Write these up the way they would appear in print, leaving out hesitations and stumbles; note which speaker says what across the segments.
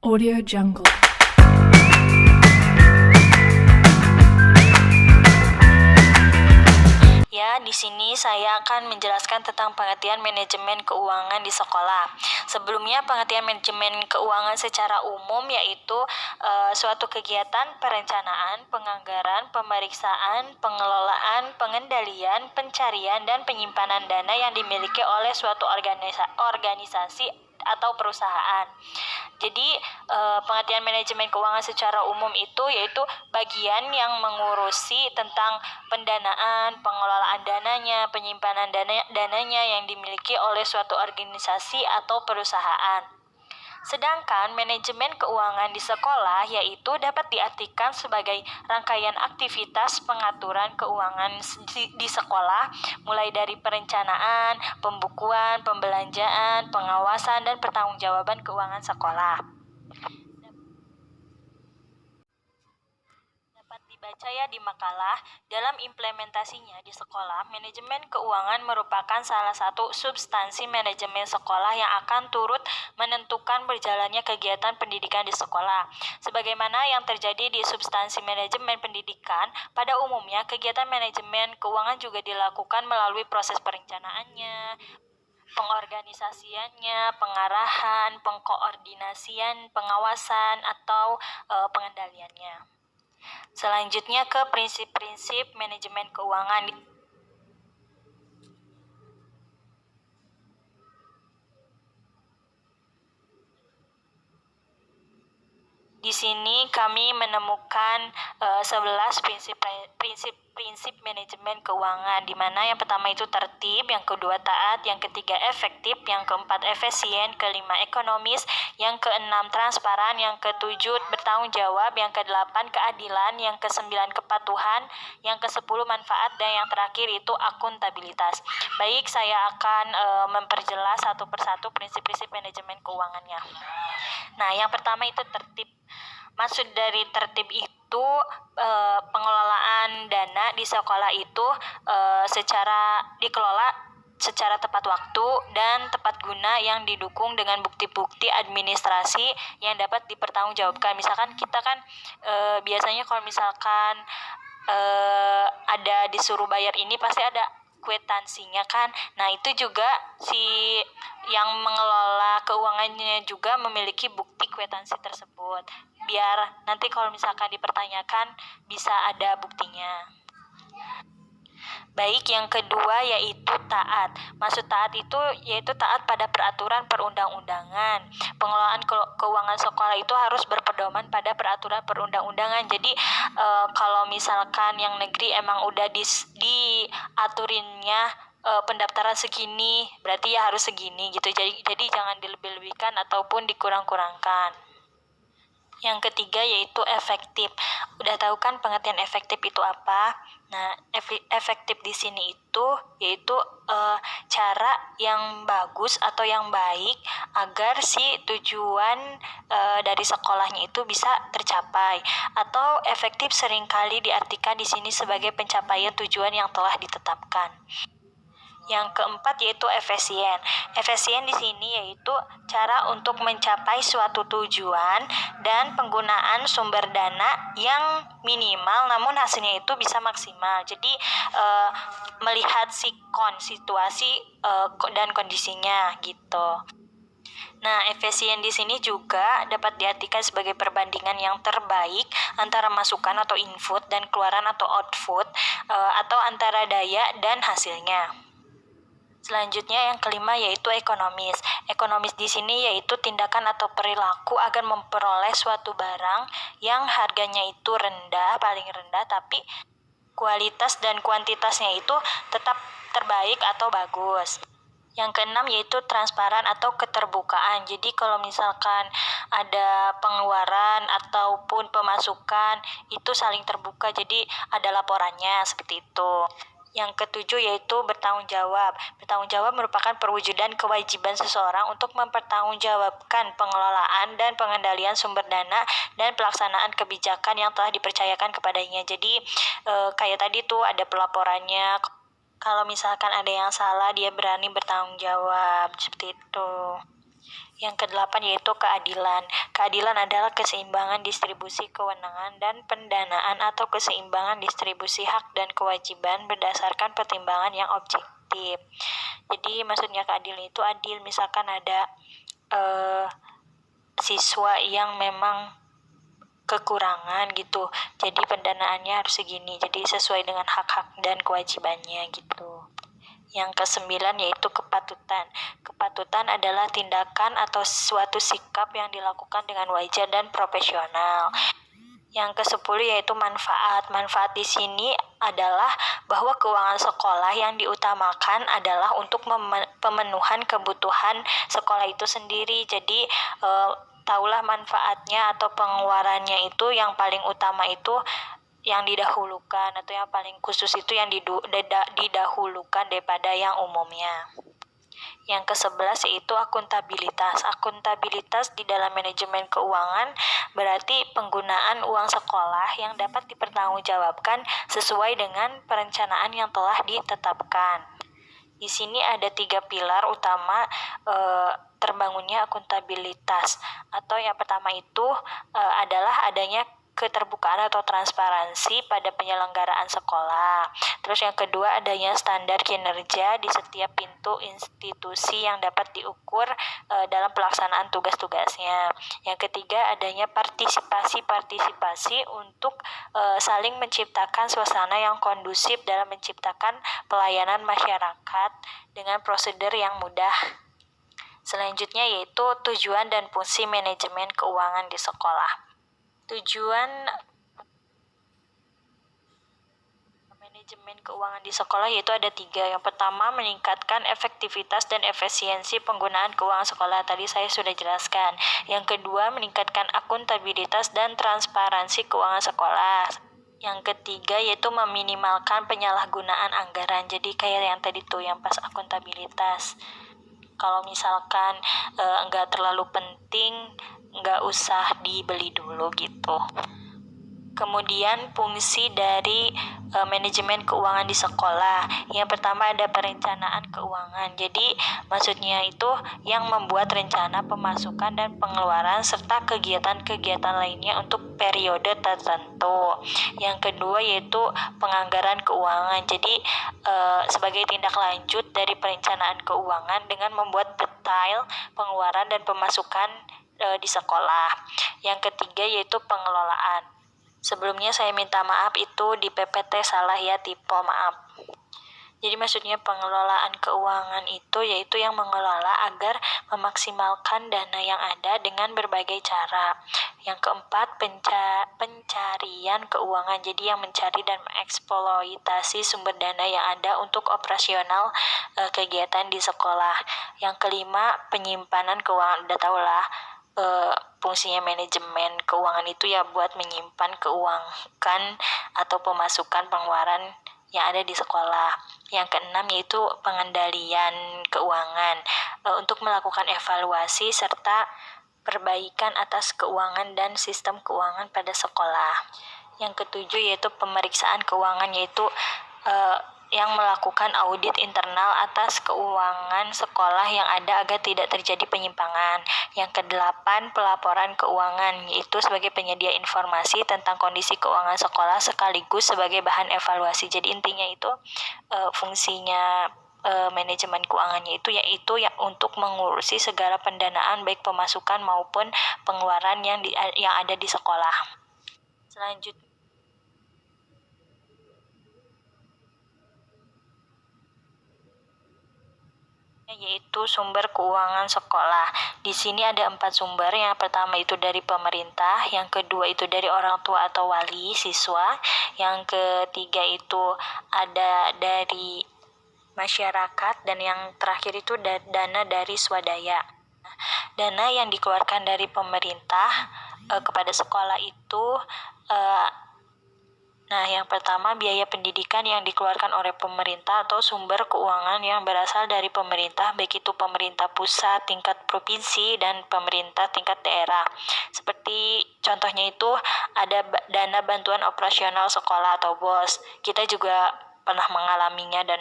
Speaker 1: Audio Jungle.
Speaker 2: Ya, di sini saya akan menjelaskan tentang pengertian manajemen keuangan di sekolah. Sebelumnya, pengertian manajemen keuangan secara umum yaitu suatu kegiatan perencanaan, penganggaran, pemeriksaan, pengelolaan, pengendalian, pencarian, dan penyimpanan dana yang dimiliki oleh suatu organisasi atau perusahaan. Jadi pengertian manajemen keuangan secara umum itu yaitu bagian yang mengurusi tentang pendanaan, pengelolaan dananya, penyimpanan dananya yang dimiliki oleh suatu organisasi atau perusahaan. Sedangkan manajemen keuangan di sekolah yaitu dapat diartikan sebagai rangkaian aktivitas pengaturan keuangan di sekolah, mulai dari perencanaan, pembukuan, pembelanjaan, pengawasan, dan pertanggungjawaban keuangan sekolah. Dapat dibaca ya di makalah, dalam implementasinya di sekolah, manajemen keuangan merupakan salah satu substansi manajemen sekolah yang akan turut menentukan berjalannya kegiatan pendidikan di sekolah. Sebagaimana yang terjadi di substansi manajemen pendidikan, pada umumnya kegiatan manajemen keuangan juga dilakukan melalui proses perencanaannya, pengorganisasiannya, pengarahan, pengkoordinasian, pengawasan, atau pengendaliannya. Selanjutnya ke prinsip-prinsip manajemen keuangan. Di sini kami menemukan 11 prinsip manajemen keuangan, di mana yang pertama itu tertib, yang kedua taat, yang ketiga efektif, yang keempat efisien, kelima ekonomis, yang keenam transparan, yang ketujuh bertanggung jawab, yang kedelapan keadilan, yang kesembilan kepatuhan, yang kesepuluh manfaat, dan yang terakhir itu akuntabilitas. Baik, saya akan memperjelas satu persatu prinsip-prinsip manajemen keuangannya. Nah, yang pertama itu tertib. Maksud dari tertib itu pengelolaan dana di sekolah itu dikelola secara tepat waktu dan tepat guna yang didukung dengan bukti-bukti administrasi yang dapat dipertanggungjawabkan. Misalkan kita kan biasanya kalau misalkan ada disuruh bayar ini pasti ada kwitansinya kan. Nah, itu juga si yang mengelola keuangannya juga memiliki bukti kwitansi tersebut. Biar nanti kalau misalkan dipertanyakan bisa ada buktinya. Baik, yang kedua yaitu taat. Maksud taat itu yaitu taat pada peraturan perundang-undangan. Pengelolaan keuangan sekolah itu harus berpedoman pada peraturan perundang-undangan. Jadi kalau misalkan yang negeri emang udah diaturinnya pendaftaran segini, berarti ya harus segini gitu. Jadi jangan dilebih-lebihkan ataupun dikurang-kurangkan. Yang ketiga yaitu efektif. Udah tahu kan pengertian efektif itu apa? Nah, efektif di sini itu yaitu cara yang bagus atau yang baik agar si tujuan dari sekolahnya itu bisa tercapai. Atau efektif seringkali diartikan di sini sebagai pencapaian tujuan yang telah ditetapkan. Yang keempat yaitu efisien. Efisien di sini yaitu cara untuk mencapai suatu tujuan dan penggunaan sumber dana yang minimal namun hasilnya itu bisa maksimal. Jadi melihat situasi dan kondisinya gitu. Nah, efisien di sini juga dapat diartikan sebagai perbandingan yang terbaik antara masukan atau input dan keluaran atau output atau antara daya dan hasilnya. Selanjutnya yang kelima yaitu ekonomis. Ekonomis di sini yaitu tindakan atau perilaku agar memperoleh suatu barang yang harganya itu rendah, paling rendah, tapi kualitas dan kuantitasnya itu tetap terbaik atau bagus. Yang keenam yaitu transparan atau keterbukaan. Jadi kalau misalkan ada pengeluaran ataupun pemasukan itu saling terbuka, jadi ada laporannya seperti itu. Yang ketujuh yaitu bertanggung jawab. Bertanggung jawab merupakan perwujudan kewajiban seseorang untuk mempertanggungjawabkan pengelolaan dan pengendalian sumber dana dan pelaksanaan kebijakan yang telah dipercayakan kepadanya. Jadi kayak tadi tuh ada pelaporannya. Kalau misalkan ada yang salah, dia berani bertanggung jawab seperti itu. Yang kedelapan yaitu keadilan. Keadilan adalah keseimbangan distribusi kewenangan dan pendanaan atau keseimbangan distribusi hak dan kewajiban berdasarkan pertimbangan yang objektif. Jadi maksudnya keadilan itu adil, misalkan ada siswa yang memang kekurangan gitu, jadi pendanaannya harus segini, jadi sesuai dengan hak-hak dan kewajibannya gitu. Yang kesembilan yaitu kepatutan. Kepatutan adalah tindakan atau suatu sikap yang dilakukan dengan wajar dan profesional. Yang kesepuluh yaitu manfaat. Manfaat di sini adalah bahwa keuangan sekolah yang diutamakan adalah untuk pemenuhan kebutuhan sekolah itu sendiri. Jadi taulah manfaatnya atau pengeluarannya itu yang paling utama itu yang didahulukan, atau yang paling khusus itu yang didahulukan daripada yang umumnya. Yang ke-11 yaitu akuntabilitas. Akuntabilitas di dalam manajemen keuangan berarti penggunaan uang sekolah yang dapat dipertanggungjawabkan sesuai dengan perencanaan yang telah ditetapkan. Di sini ada 3 pilar utama terbangunnya akuntabilitas. Atau yang pertama itu adalah adanya keterbukaan atau transparansi pada penyelenggaraan sekolah. Terus yang kedua adanya standar kinerja di setiap pintu institusi yang dapat diukur dalam pelaksanaan tugas-tugasnya. Yang ketiga adanya partisipasi untuk saling menciptakan suasana yang kondusif dalam menciptakan pelayanan masyarakat dengan prosedur yang mudah. Selanjutnya yaitu tujuan dan fungsi manajemen keuangan di sekolah. Tujuan manajemen keuangan di sekolah yaitu ada 3. Yang pertama, meningkatkan efektivitas dan efisiensi penggunaan keuangan sekolah. Tadi saya sudah jelaskan. Yang kedua, meningkatkan akuntabilitas dan transparansi keuangan sekolah. Yang ketiga yaitu meminimalkan penyalahgunaan anggaran. Jadi kayak yang tadi tuh, yang pas akuntabilitas. Kalau misalkan nggak terlalu penting, nggak usah dibeli dulu gitu. Kemudian fungsi dari manajemen keuangan di sekolah. Yang pertama ada perencanaan keuangan. Jadi maksudnya itu yang membuat rencana pemasukan dan pengeluaran serta kegiatan-kegiatan lainnya untuk periode tertentu. Yang kedua yaitu penganggaran keuangan. Jadi sebagai tindak lanjut dari perencanaan keuangan dengan membuat detail pengeluaran dan pemasukan di sekolah. Yang ketiga yaitu pengelolaan. Sebelumnya saya minta maaf, itu di PPT salah ya, typo, maaf. Jadi maksudnya pengelolaan keuangan itu yaitu yang mengelola agar memaksimalkan dana yang ada dengan berbagai cara. Yang keempat, pencarian keuangan. Jadi yang mencari dan mengeksploitasi sumber dana yang ada untuk operasional kegiatan di sekolah. Yang kelima, penyimpanan keuangan. Udah tau lah fungsinya manajemen keuangan itu ya buat menyimpan keuangan atau pemasukan pengeluaran yang ada di sekolah. Yang keenam yaitu pengendalian keuangan untuk melakukan evaluasi serta perbaikan atas keuangan dan sistem keuangan pada sekolah. Yang ketujuh yaitu pemeriksaan keuangan, yaitu yang melakukan audit internal atas keuangan sekolah yang ada agar tidak terjadi penyimpangan. Yang kedelapan, pelaporan keuangan, yaitu sebagai penyedia informasi tentang kondisi keuangan sekolah sekaligus sebagai bahan evaluasi. Jadi intinya itu fungsinya manajemen keuangannya itu yaitu yang untuk mengurusi segala pendanaan baik pemasukan maupun pengeluaran yang ada di sekolah. Selanjutnya yaitu sumber keuangan sekolah. Di sini ada 4 sumber. Yang pertama itu dari pemerintah, yang kedua itu dari orang tua atau wali siswa, yang ketiga itu ada dari masyarakat, dan yang terakhir itu dana dari swadaya. Dana yang dikeluarkan dari pemerintah kepada sekolah itu yang pertama biaya pendidikan yang dikeluarkan oleh pemerintah atau sumber keuangan yang berasal dari pemerintah, baik itu pemerintah pusat tingkat provinsi dan pemerintah tingkat daerah. Seperti contohnya itu ada dana bantuan operasional sekolah atau BOS. Kita juga pernah mengalaminya dan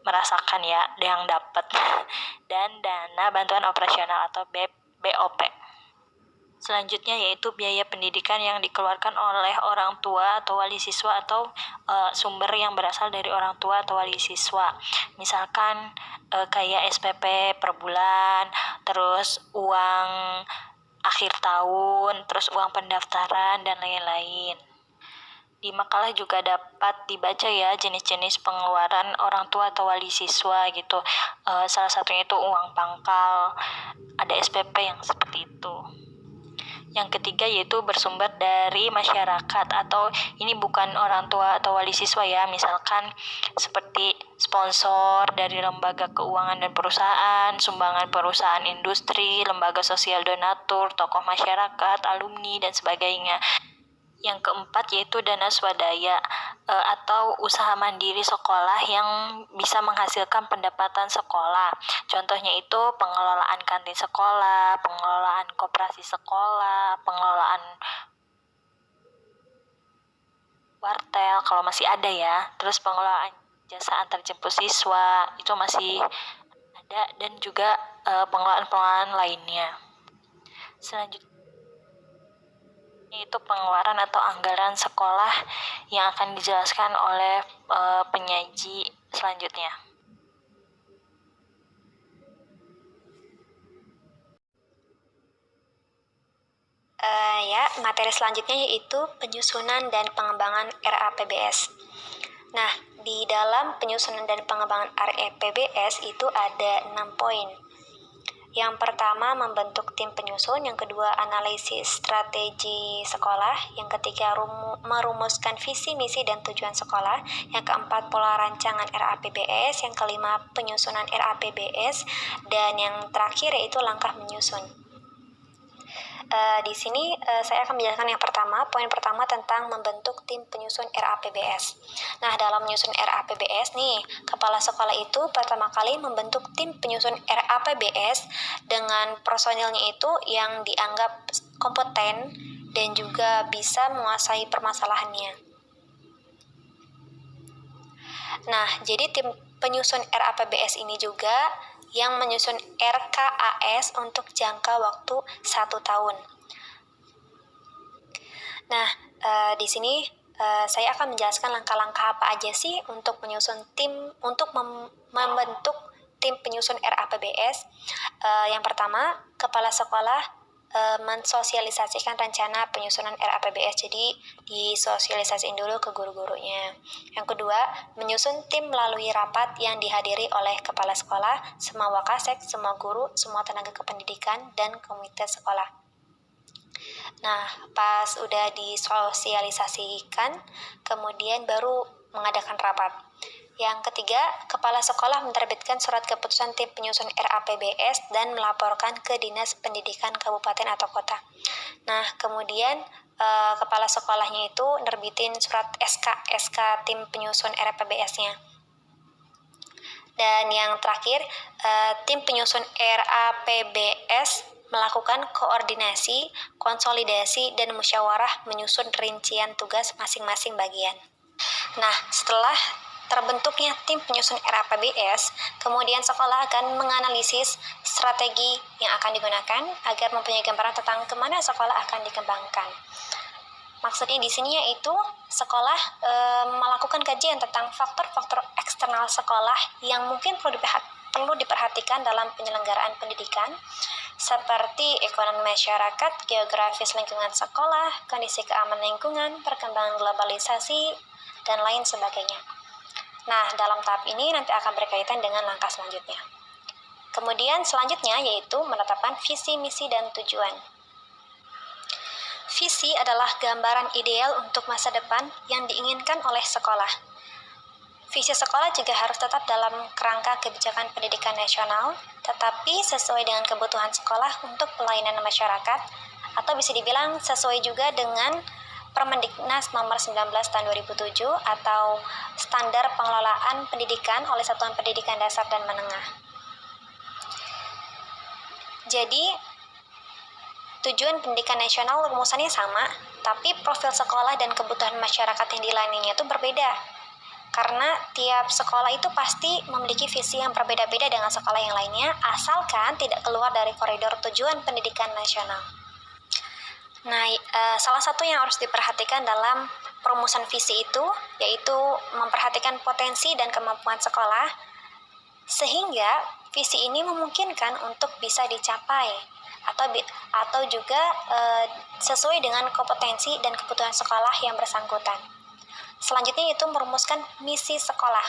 Speaker 2: merasakan ya yang dapat. Dan dana bantuan operasional atau BOP. Selanjutnya yaitu biaya pendidikan yang dikeluarkan oleh orang tua atau wali siswa atau sumber yang berasal dari orang tua atau wali siswa. Misalkan kayak SPP per bulan, terus uang akhir tahun, terus uang pendaftaran, dan lain-lain. Di makalah juga dapat dibaca ya jenis-jenis pengeluaran orang tua atau wali siswa gitu. Salah satunya itu uang pangkal, ada SPP yang seperti itu. Yang ketiga yaitu bersumber dari masyarakat, atau ini bukan orang tua atau wali siswa ya, misalkan seperti sponsor dari lembaga keuangan dan perusahaan, sumbangan perusahaan industri, lembaga sosial donatur, tokoh masyarakat, alumni, dan sebagainya. Yang keempat yaitu dana swadaya atau usaha mandiri sekolah yang bisa menghasilkan pendapatan sekolah. Contohnya itu pengelolaan kantin sekolah, pengelolaan koperasi sekolah, pengelolaan wartel kalau masih ada ya. Terus pengelolaan jasa antar jemput siswa itu masih ada, dan juga pengelolaan lainnya. Selanjutnya yaitu pengeluaran atau anggaran sekolah yang akan dijelaskan oleh penyaji selanjutnya.
Speaker 1: Materi selanjutnya yaitu penyusunan dan pengembangan RAPBS. Nah, di dalam penyusunan dan pengembangan RAPBS itu ada 6 poin. Yang pertama, membentuk tim penyusun. Yang kedua, analisis strategi sekolah. Yang ketiga, merumuskan visi, misi, dan tujuan sekolah. Yang keempat, pola rancangan RAPBS. Yang kelima, penyusunan RAPBS. Dan yang terakhir yaitu langkah menyusun. Di sini saya akan menjelaskan yang pertama, poin pertama tentang membentuk tim penyusun RAPBS. Nah, dalam menyusun RAPBS nih, kepala sekolah itu pertama kali membentuk tim penyusun RAPBS dengan personilnya itu yang dianggap kompeten dan juga bisa menguasai permasalahannya. Nah, jadi tim penyusun RAPBS ini juga yang menyusun RKAS untuk jangka waktu 1 tahun. Nah, di sini saya akan menjelaskan langkah-langkah apa aja sih untuk menyusun tim, untuk membentuk tim penyusun RAPBS. Yang pertama, kepala sekolah mensosialisasikan rencana penyusunan RAPBS, jadi disosialisasiin dulu ke guru-gurunya. Yang kedua, menyusun tim melalui rapat yang dihadiri oleh kepala sekolah, semua wakasek, semua guru, semua tenaga kependidikan, dan komite sekolah. Nah, pas udah disosialisasikan, kemudian baru mengadakan rapat. Yang ketiga, kepala sekolah menerbitkan surat keputusan tim penyusun RAPBS dan melaporkan ke Dinas Pendidikan Kabupaten atau Kota. Nah, kemudian kepala sekolahnya itu nerbitin surat SK tim penyusun RAPBS-nya. Dan yang terakhir, tim penyusun RAPBS melakukan koordinasi, konsolidasi, dan musyawarah menyusun rincian tugas masing-masing bagian. Nah, setelah terbentuknya tim penyusun RAPBS, kemudian sekolah akan menganalisis strategi yang akan digunakan agar mempunyai gambaran tentang kemana sekolah akan dikembangkan. Maksudnya di sini yaitu sekolah melakukan kajian tentang faktor-faktor eksternal sekolah yang mungkin perlu diperhatikan dalam penyelenggaraan pendidikan, seperti ekonomi masyarakat, geografis lingkungan sekolah, kondisi keamanan lingkungan, perkembangan globalisasi, dan lain sebagainya. Nah, dalam tahap ini nanti akan berkaitan dengan langkah selanjutnya. Kemudian selanjutnya yaitu menetapkan visi, misi, dan tujuan. Visi adalah gambaran ideal untuk masa depan yang diinginkan oleh sekolah. Visi sekolah juga harus tetap dalam kerangka kebijakan pendidikan nasional, tetapi sesuai dengan kebutuhan sekolah untuk pelayanan masyarakat, atau bisa dibilang sesuai juga dengan Permendiknas nomor 19 tahun 2007 atau standar pengelolaan pendidikan oleh satuan pendidikan dasar dan menengah. Jadi, tujuan pendidikan nasional rumusannya sama, tapi profil sekolah dan kebutuhan masyarakat yang dilayaninya itu berbeda. Karena tiap sekolah itu pasti memiliki visi yang berbeda-beda dengan sekolah yang lainnya, asalkan tidak keluar dari koridor tujuan pendidikan nasional. Nah, salah satu yang harus diperhatikan dalam perumusan visi itu, yaitu memperhatikan potensi dan kemampuan sekolah, sehingga visi ini memungkinkan untuk bisa dicapai, atau juga sesuai dengan kompetensi dan kebutuhan sekolah yang bersangkutan. Selanjutnya itu merumuskan misi sekolah.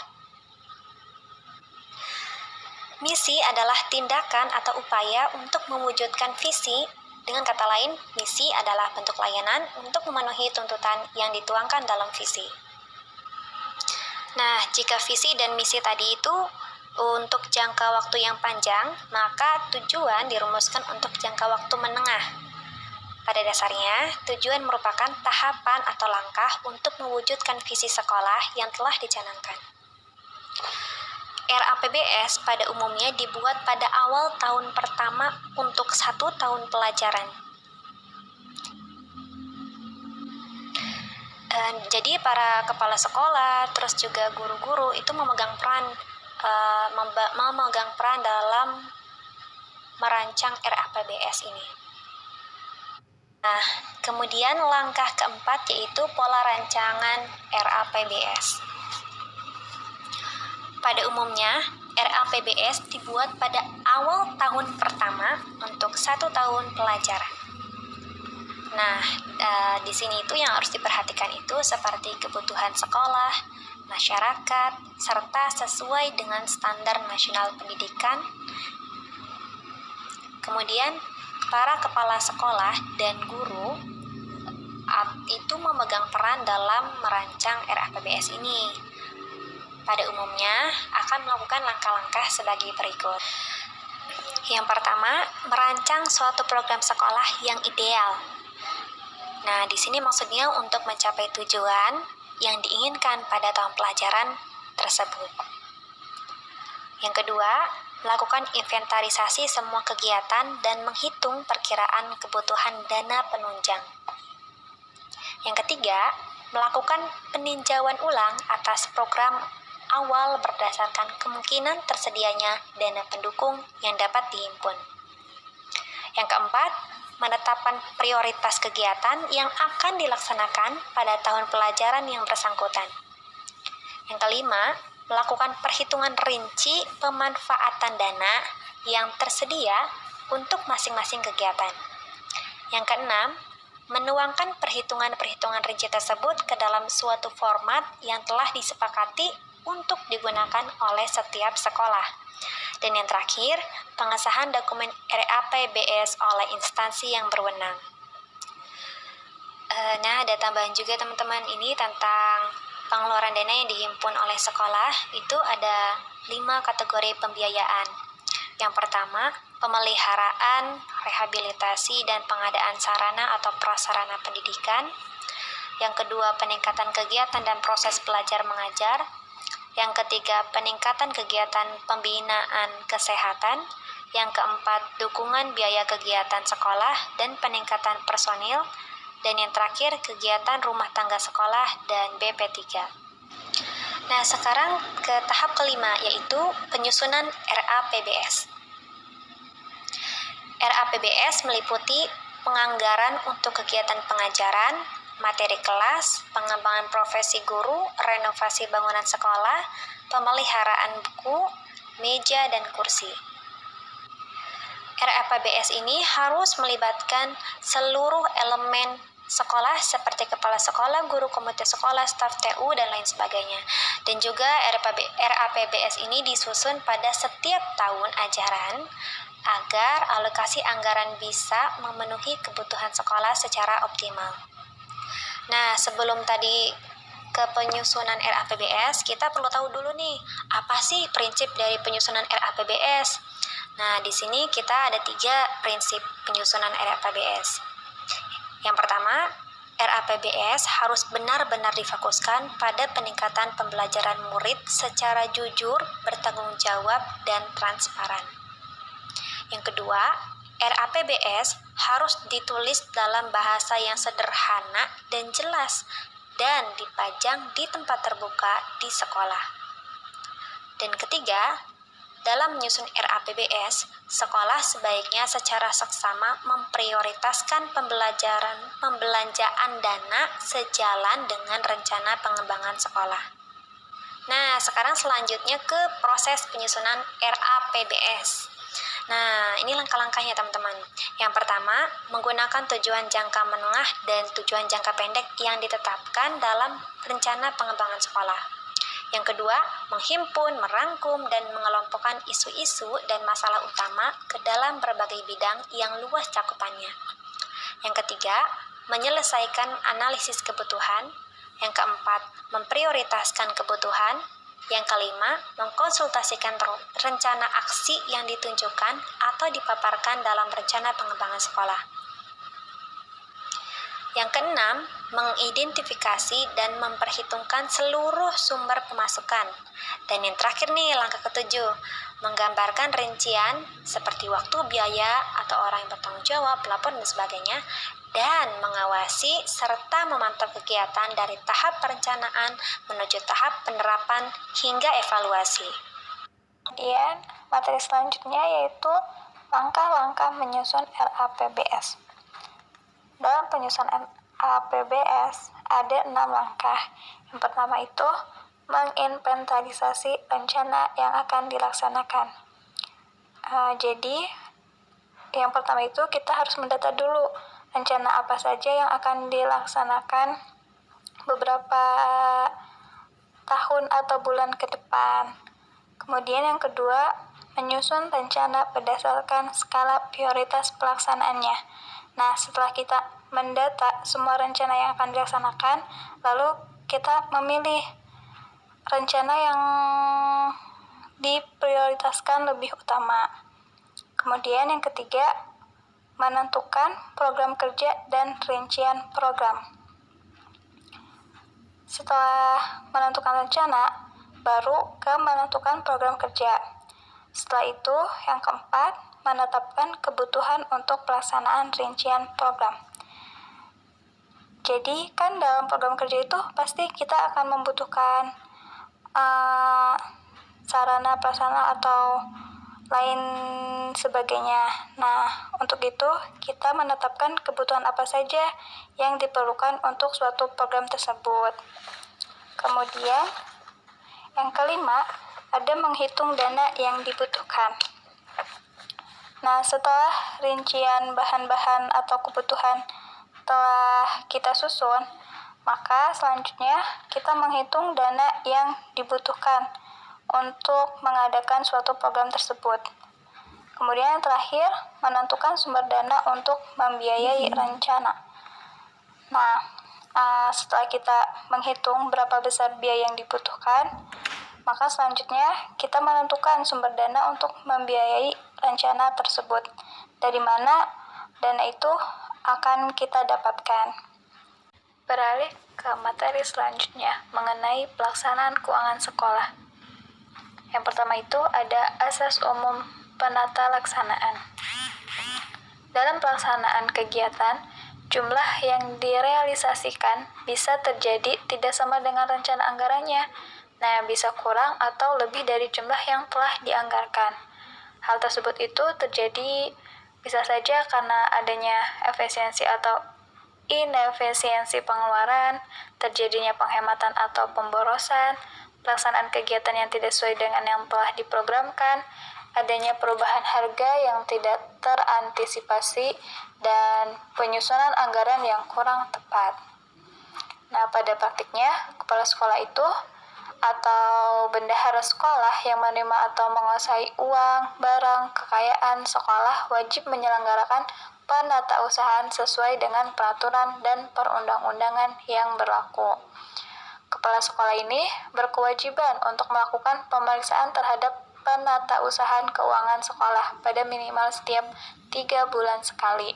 Speaker 1: Misi adalah tindakan atau upaya untuk mewujudkan visi. Dengan kata lain, misi adalah bentuk layanan untuk memenuhi tuntutan yang dituangkan dalam visi. Nah, jika visi dan misi tadi itu untuk jangka waktu yang panjang, maka tujuan dirumuskan untuk jangka waktu menengah. Pada dasarnya, tujuan merupakan tahapan atau langkah untuk mewujudkan visi sekolah yang telah dicanangkan. RAPBS pada umumnya dibuat pada awal tahun pertama untuk 1 tahun pelajaran. Jadi para kepala sekolah, terus juga guru-guru itu memegang peran dalam merancang RAPBS ini. Nah, kemudian langkah keempat yaitu pola rancangan RAPBS. Pada umumnya, RAPBS dibuat pada awal tahun pertama untuk 1 tahun pelajaran. Nah, di sini itu yang harus diperhatikan itu seperti kebutuhan sekolah, masyarakat, serta sesuai dengan standar nasional pendidikan. Kemudian, para kepala sekolah dan guru itu memegang peran dalam merancang RAPBS ini. Pada umumnya akan melakukan langkah-langkah sebagai berikut. Yang pertama, merancang suatu program sekolah yang ideal. Nah, di sini maksudnya untuk mencapai tujuan yang diinginkan pada tahun pelajaran tersebut. Yang kedua, melakukan inventarisasi semua kegiatan dan menghitung perkiraan kebutuhan dana penunjang. Yang ketiga, melakukan peninjauan ulang atas program awal berdasarkan kemungkinan tersedianya dana pendukung yang dapat dihimpun. Yang keempat, menetapkan prioritas kegiatan yang akan dilaksanakan pada tahun pelajaran yang bersangkutan. Yang kelima, melakukan perhitungan rinci pemanfaatan dana yang tersedia untuk masing-masing kegiatan. Yang keenam, menuangkan perhitungan-perhitungan rinci tersebut ke dalam suatu format yang telah disepakati untuk digunakan oleh setiap sekolah. Dan yang terakhir, pengesahan dokumen RAPBS oleh instansi yang berwenang. Nah, ada tambahan juga teman-teman ini tentang pengeluaran dana yang dihimpun oleh sekolah. Itu ada 5 kategori pembiayaan. Yang pertama, pemeliharaan, rehabilitasi, dan pengadaan sarana atau prasarana pendidikan. Yang kedua, peningkatan kegiatan dan proses belajar mengajar. Yang ketiga, peningkatan kegiatan pembinaan kesehatan. Yang keempat, dukungan biaya kegiatan sekolah dan peningkatan personil. Dan yang terakhir, kegiatan rumah tangga sekolah dan BP3. Nah, sekarang ke tahap kelima, yaitu penyusunan RAPBS. RAPBS meliputi penganggaran untuk kegiatan pengajaran, materi kelas, pengembangan profesi guru, renovasi bangunan sekolah, pemeliharaan buku, meja, dan kursi. RAPBS ini harus melibatkan seluruh elemen sekolah seperti kepala sekolah, guru komite sekolah, staf TU, dan lain sebagainya. Dan juga RAPBS ini disusun pada setiap tahun ajaran agar alokasi anggaran bisa memenuhi kebutuhan sekolah secara optimal. Nah, sebelum tadi ke penyusunan RAPBS, kita perlu tahu dulu nih, apa sih prinsip dari penyusunan RAPBS? Nah, di sini kita ada 3 prinsip penyusunan RAPBS. Yang pertama, RAPBS harus benar-benar difokuskan pada peningkatan pembelajaran murid secara jujur, bertanggung jawab, dan transparan. Yang kedua, RAPBS harus ditulis dalam bahasa yang sederhana dan jelas, dan dipajang di tempat terbuka di sekolah. Dan ketiga, dalam menyusun RAPBS, sekolah sebaiknya secara seksama memprioritaskan pembelanjaan dana sejalan dengan rencana pengembangan sekolah. Nah, sekarang selanjutnya ke proses penyusunan RAPBS. Nah, ini langkah-langkahnya teman-teman. Yang pertama, menggunakan tujuan jangka menengah dan tujuan jangka pendek yang ditetapkan dalam rencana pengembangan sekolah. Yang kedua, menghimpun, merangkum, dan mengelompokkan isu-isu dan masalah utama ke dalam berbagai bidang yang luas cakupannya. Yang ketiga, menyelesaikan analisis kebutuhan. Yang keempat, memprioritaskan kebutuhan. Yang kelima, mengkonsultasikan rencana aksi yang ditunjukkan atau dipaparkan dalam rencana pengembangan sekolah. Yang keenam, mengidentifikasi dan memperhitungkan seluruh sumber pemasukan. Dan yang terakhir nih, langkah ketujuh, menggambarkan rincian seperti waktu, biaya, atau orang yang bertanggung jawab, pelapor, dan sebagainya, dan mengawasi serta memantau kegiatan dari tahap perencanaan menuju tahap penerapan hingga evaluasi.
Speaker 3: Kemudian, materi selanjutnya yaitu langkah-langkah menyusun RAPBS. Dalam penyusunan RAPBS ada 6 langkah. Yang pertama itu menginventarisasi rencana yang akan dilaksanakan. Jadi, yang pertama itu kita harus mendata dulu rencana apa saja yang akan dilaksanakan beberapa tahun atau bulan ke depan. Kemudian yang kedua, menyusun rencana berdasarkan skala prioritas pelaksanaannya. Nah, setelah kita mendata semua rencana yang akan dilaksanakan, lalu kita memilih rencana yang diprioritaskan lebih utama. Kemudian yang ketiga, menentukan program kerja dan rincian program. Setelah menentukan rencana, baru ke menentukan program kerja. Setelah itu, yang keempat, menetapkan kebutuhan untuk pelaksanaan rincian program. Jadi, kan dalam program kerja itu pasti kita akan membutuhkan sarana prasarana atau lain sebagainya. Nah, untuk itu kita menetapkan kebutuhan apa saja yang diperlukan untuk suatu program tersebut. Kemudian, yang kelima, ada menghitung dana yang dibutuhkan. Nah, setelah rincian bahan-bahan atau kebutuhan telah kita susun, maka selanjutnya kita menghitung dana yang dibutuhkan untuk mengadakan suatu program tersebut. Kemudian yang terakhir, menentukan sumber dana untuk membiayai rencana. Nah, setelah kita menghitung berapa besar biaya yang dibutuhkan, maka selanjutnya kita menentukan sumber dana untuk membiayai rencana tersebut. Dari mana dana itu akan kita dapatkan. Beralih ke materi selanjutnya mengenai pelaksanaan keuangan sekolah. Yang pertama itu ada asas umum penata laksanaan. Dalam pelaksanaan kegiatan, jumlah yang direalisasikan bisa terjadi tidak sama dengan rencana anggarannya. Nah, bisa kurang atau lebih dari jumlah yang telah dianggarkan. Hal tersebut itu terjadi bisa saja karena adanya efisiensi atau inefisiensi pengeluaran, terjadinya penghematan atau pemborosan, pelaksanaan kegiatan yang tidak sesuai dengan yang telah diprogramkan, adanya perubahan harga yang tidak terantisipasi, dan penyusunan anggaran yang kurang tepat. Nah, pada praktiknya, kepala sekolah itu atau bendahara sekolah yang menerima atau menguasai uang, barang, kekayaan sekolah wajib menyelenggarakan penatausahaan sesuai dengan peraturan dan perundang-undangan yang berlaku. Kepala sekolah ini berkewajiban untuk melakukan pemeriksaan terhadap penatausahaan keuangan sekolah pada minimal setiap 3 bulan sekali.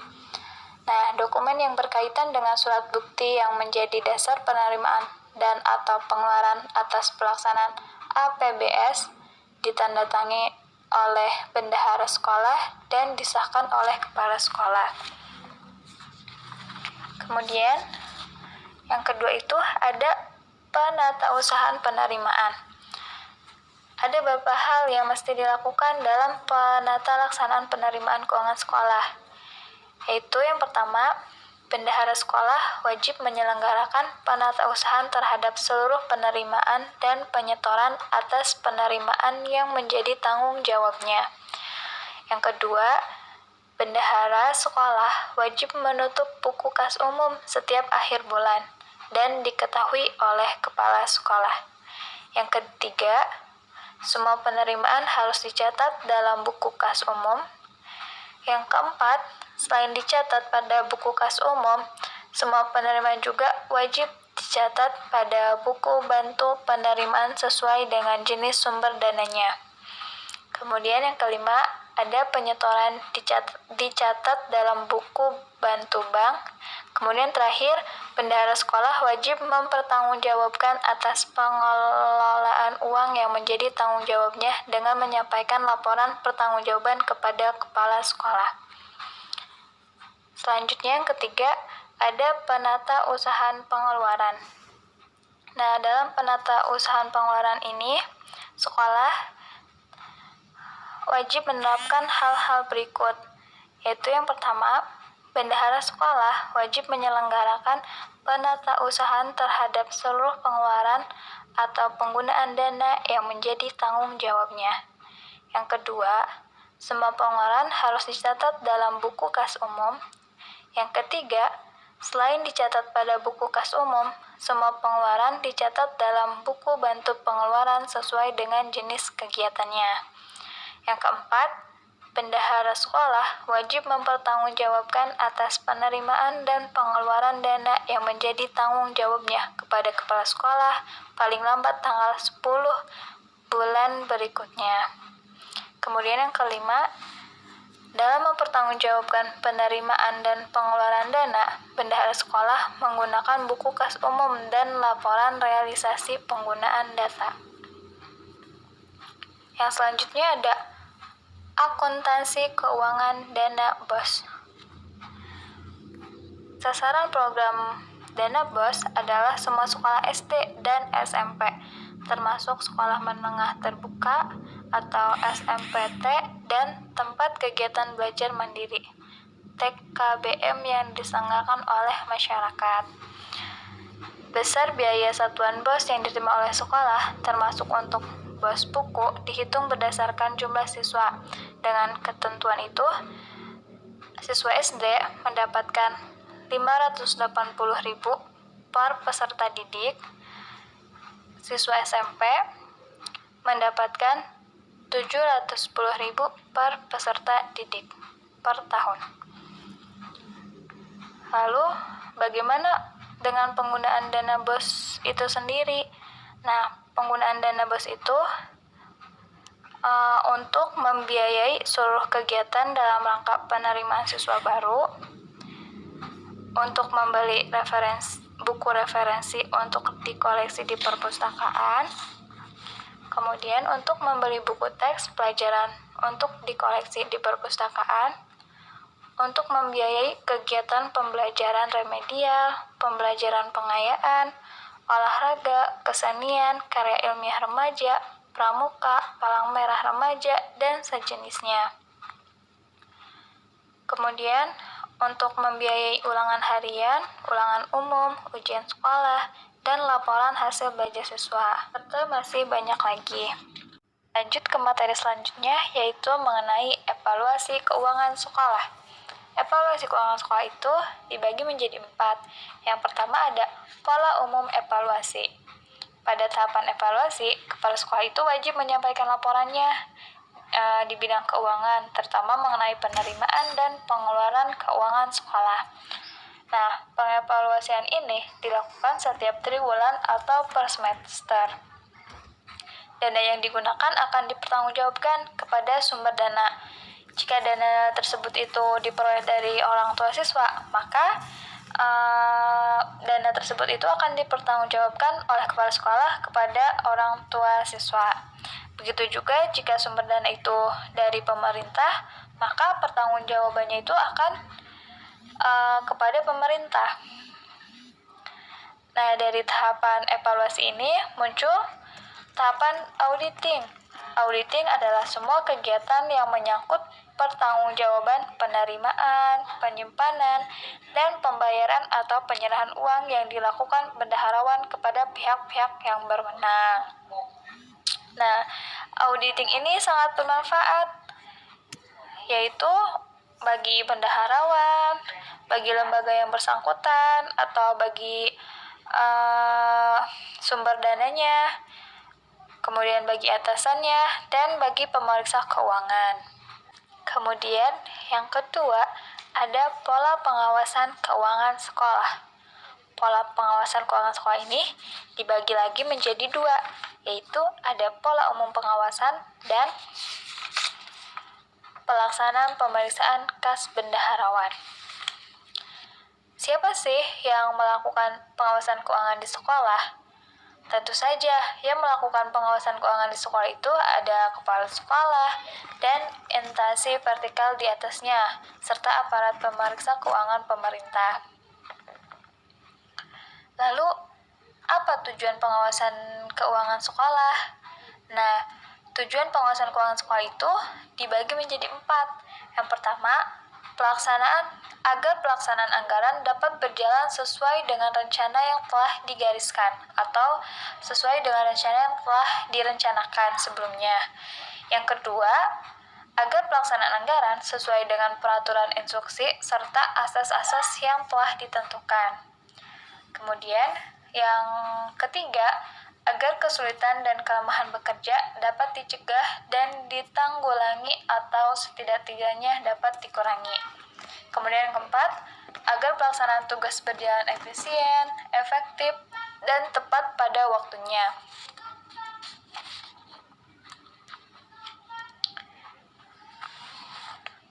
Speaker 3: Nah, dokumen yang berkaitan dengan surat bukti yang menjadi dasar penerimaan dan atau pengeluaran atas pelaksanaan APBS ditandatangani oleh bendahara sekolah dan disahkan oleh kepala sekolah. Kemudian, Yang kedua itu ada penatausahaan penerimaan. Ada beberapa hal yang mesti dilakukan dalam penata laksanaan penerimaan keuangan sekolah. Yaitu yang pertama, bendahara sekolah wajib menyelenggarakan penatausahaan terhadap seluruh penerimaan dan penyetoran atas penerimaan yang menjadi tanggung jawabnya. Yang kedua, bendahara sekolah wajib menutup buku kas umum setiap akhir bulan dan diketahui oleh kepala sekolah. Yang ketiga, semua penerimaan harus dicatat dalam buku kas umum. Yang keempat, selain dicatat pada buku kas umum, semua penerimaan juga wajib dicatat pada buku bantu penerimaan sesuai dengan jenis sumber dananya. Kemudian yang kelima, ada penyetoran dicatat dalam buku bantu bank. Kemudian terakhir, bendahara sekolah wajib mempertanggungjawabkan atas pengelolaan uang yang menjadi tanggung jawabnya dengan menyampaikan laporan pertanggungjawaban kepada kepala sekolah. Selanjutnya yang ketiga, ada penata usahaan pengeluaran. Nah, dalam penata usahaan pengeluaran ini, sekolah wajib menerapkan hal-hal berikut, yaitu yang pertama, bendahara sekolah wajib menyelenggarakan penatausahaan terhadap seluruh pengeluaran atau penggunaan dana yang menjadi tanggung jawabnya. Yang kedua, semua pengeluaran harus dicatat dalam buku kas umum. Yang ketiga, selain dicatat pada buku kas umum, semua pengeluaran dicatat dalam buku bantu pengeluaran sesuai dengan jenis kegiatannya. Yang keempat, bendahara sekolah wajib mempertanggungjawabkan atas penerimaan dan pengeluaran dana yang menjadi tanggung jawabnya kepada kepala sekolah paling lambat tanggal 10 bulan berikutnya. Kemudian yang kelima, dalam mempertanggungjawabkan penerimaan dan pengeluaran dana, bendahara sekolah menggunakan buku kas umum dan laporan realisasi penggunaan data. Yang selanjutnya ada akuntansi keuangan dana BOS. Sasaran program dana BOS adalah semua sekolah SD dan SMP, termasuk sekolah menengah terbuka atau SMPT dan tempat kegiatan belajar mandiri TKBM yang diselenggarakan oleh masyarakat. Besar biaya satuan BOS yang diterima oleh sekolah, termasuk untuk BOS buku, dihitung berdasarkan jumlah siswa. Dengan ketentuan itu, siswa SD mendapatkan 580.000 per peserta didik, siswa SMP mendapatkan 710.000 per peserta didik per tahun. Lalu, bagaimana dengan penggunaan dana BOS itu sendiri? Nah, penggunaan dana BOS itu untuk membiayai seluruh kegiatan dalam rangka penerimaan siswa baru, untuk membeli buku referensi untuk dikoleksi di perpustakaan, kemudian untuk membeli buku teks pelajaran untuk dikoleksi di perpustakaan, untuk membiayai kegiatan pembelajaran remedial, pembelajaran pengayaan, olahraga, kesenian, karya ilmiah remaja, pramuka, palang merah remaja, dan sejenisnya. Kemudian, untuk membiayai ulangan harian, ulangan umum, ujian sekolah, dan laporan hasil belajar siswa, serta masih banyak lagi. Lanjut ke materi selanjutnya, yaitu mengenai evaluasi keuangan sekolah. Evaluasi keuangan sekolah itu dibagi menjadi 4. Yang pertama ada pola umum evaluasi. Pada tahapan evaluasi, kepala sekolah itu wajib menyampaikan laporannya di bidang keuangan, terutama mengenai penerimaan dan pengeluaran keuangan sekolah. Nah, pengevaluasian ini dilakukan setiap triwulan atau per semester. Dana yang digunakan akan dipertanggungjawabkan kepada sumber dana. Jika dana tersebut itu diperoleh dari orang tua siswa, maka dana tersebut itu akan dipertanggungjawabkan oleh kepala sekolah kepada orang tua siswa. Begitu juga jika sumber dana itu dari pemerintah, maka pertanggungjawabannya itu akan kepada pemerintah. Nah, dari tahapan evaluasi ini muncul tahapan auditing. Auditing adalah semua kegiatan yang menyangkut pertanggungjawaban penerimaan, penyimpanan, dan pembayaran atau penyerahan uang yang dilakukan bendaharawan kepada pihak-pihak yang berwenang. Nah, auditing ini sangat bermanfaat, yaitu bagi bendaharawan, bagi lembaga yang bersangkutan, atau bagi sumber dananya, kemudian bagi atasannya, dan bagi pemeriksa keuangan. Kemudian yang kedua, ada pola pengawasan keuangan sekolah. Pola pengawasan keuangan sekolah ini dibagi lagi menjadi dua, yaitu ada pola umum pengawasan dan pelaksanaan pemeriksaan kas bendaharawan. Siapa sih yang melakukan pengawasan keuangan di sekolah? Tentu saja, yang melakukan pengawasan keuangan di sekolah itu ada kepala sekolah dan instansi vertikal di atasnya, serta aparat pemeriksa keuangan pemerintah. Lalu, apa tujuan pengawasan keuangan sekolah? Nah, tujuan pengawasan keuangan sekolah itu dibagi menjadi 4. Yang pertama, agar pelaksanaan anggaran dapat berjalan sesuai dengan rencana yang telah digariskan atau sesuai dengan rencana yang telah direncanakan sebelumnya. Yang kedua, agar pelaksanaan anggaran sesuai dengan peraturan instruksi serta asas-asas yang telah ditentukan. Kemudian, yang ketiga, agar kesulitan dan kelemahan bekerja dapat dicegah dan ditanggulangi atau setidak-tidaknya dapat dikurangi. Kemudian yang keempat, agar pelaksanaan tugas berjalan efisien, efektif, dan tepat pada waktunya.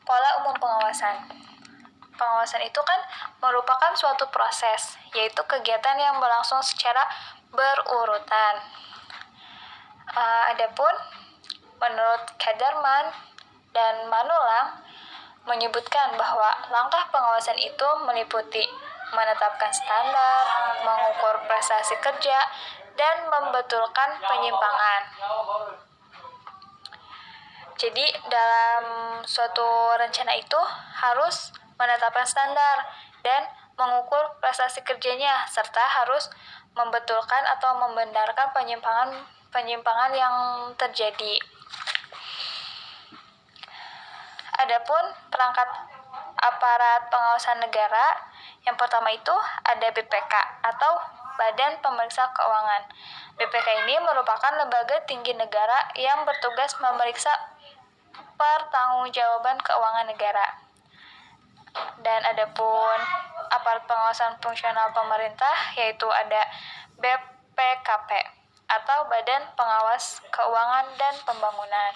Speaker 3: Pola umum pengawasan. Pengawasan itu kan merupakan suatu proses, yaitu kegiatan yang berlangsung secara berurutan. Adapun menurut Kederman dan Manulang menyebutkan bahwa langkah pengawasan itu meliputi menetapkan standar, mengukur prestasi kerja, dan membetulkan penyimpangan. Jadi dalam suatu rencana itu harus menetapkan standar dan mengukur prestasi kerjanya, serta harus membetulkan atau membenarkan penyimpangan yang terjadi. Adapun perangkat aparat pengawasan negara, yang pertama itu ada BPK atau Badan Pemeriksa Keuangan. BPK ini merupakan lembaga tinggi negara yang bertugas memeriksa pertanggungjawaban keuangan negara. Dan adapun aparat pengawasan fungsional pemerintah, yaitu ada BPKP atau Badan Pengawas Keuangan dan Pembangunan.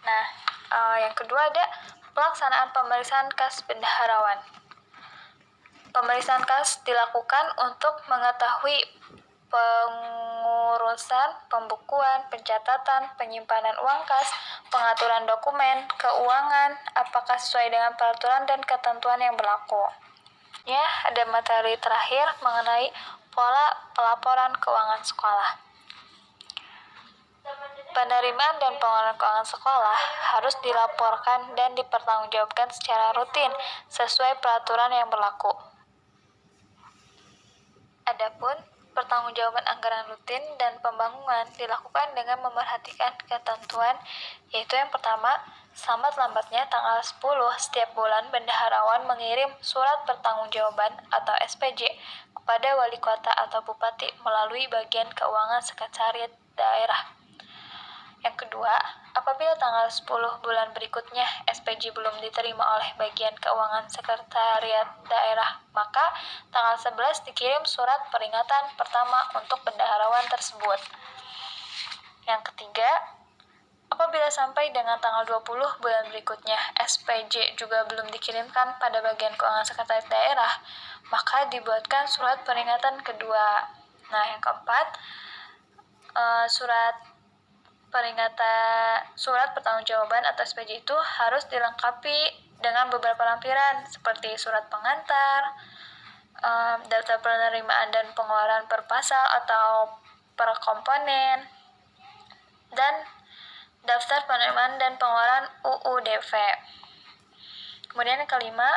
Speaker 3: Nah, yang kedua ada pelaksanaan pemeriksaan kas bendaharawan. Pemeriksaan kas dilakukan untuk mengetahui pengurusan, pembukuan, pencatatan, penyimpanan uang kas, pengaturan dokumen, keuangan, apakah sesuai dengan peraturan dan ketentuan yang berlaku. Ya, ada materi terakhir mengenai pola pelaporan keuangan sekolah. Penerimaan dan pengeluaran keuangan sekolah harus dilaporkan dan dipertanggungjawabkan secara rutin sesuai peraturan yang berlaku. Adapun pertanggungjawaban anggaran rutin dan pembangunan dilakukan dengan memerhatikan ketentuan, yaitu yang pertama, lambat-lambatnya tanggal 10 setiap bulan bendaharawan mengirim surat pertanggungjawaban atau SPJ kepada wali kota atau bupati melalui bagian keuangan sekretariat daerah. Yang kedua, apabila tanggal 10 bulan berikutnya SPJ belum diterima oleh bagian keuangan sekretariat daerah, maka tanggal 11 dikirim surat peringatan pertama untuk bendaharawan tersebut. Yang ketiga, apabila sampai dengan tanggal 20 bulan berikutnya SPJ juga belum dikirimkan pada bagian keuangan sekretariat daerah, maka dibuatkan surat peringatan kedua. Nah, yang keempat, surat pertanggungjawaban atau SPJ itu harus dilengkapi dengan beberapa lampiran seperti surat pengantar, daftar penerimaan dan pengeluaran per pasal atau per komponen, dan daftar penerimaan dan pengeluaran UUDV. Kemudian yang kelima,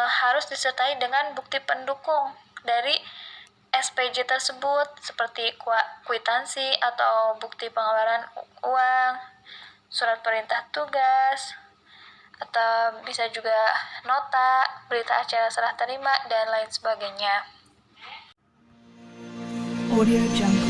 Speaker 3: harus disertai dengan bukti pendukung dari SPJ tersebut seperti kwitansi atau bukti pengeluaran uang, surat perintah tugas, atau bisa juga nota, berita acara serah terima, dan lain sebagainya.
Speaker 4: Audio Jungle.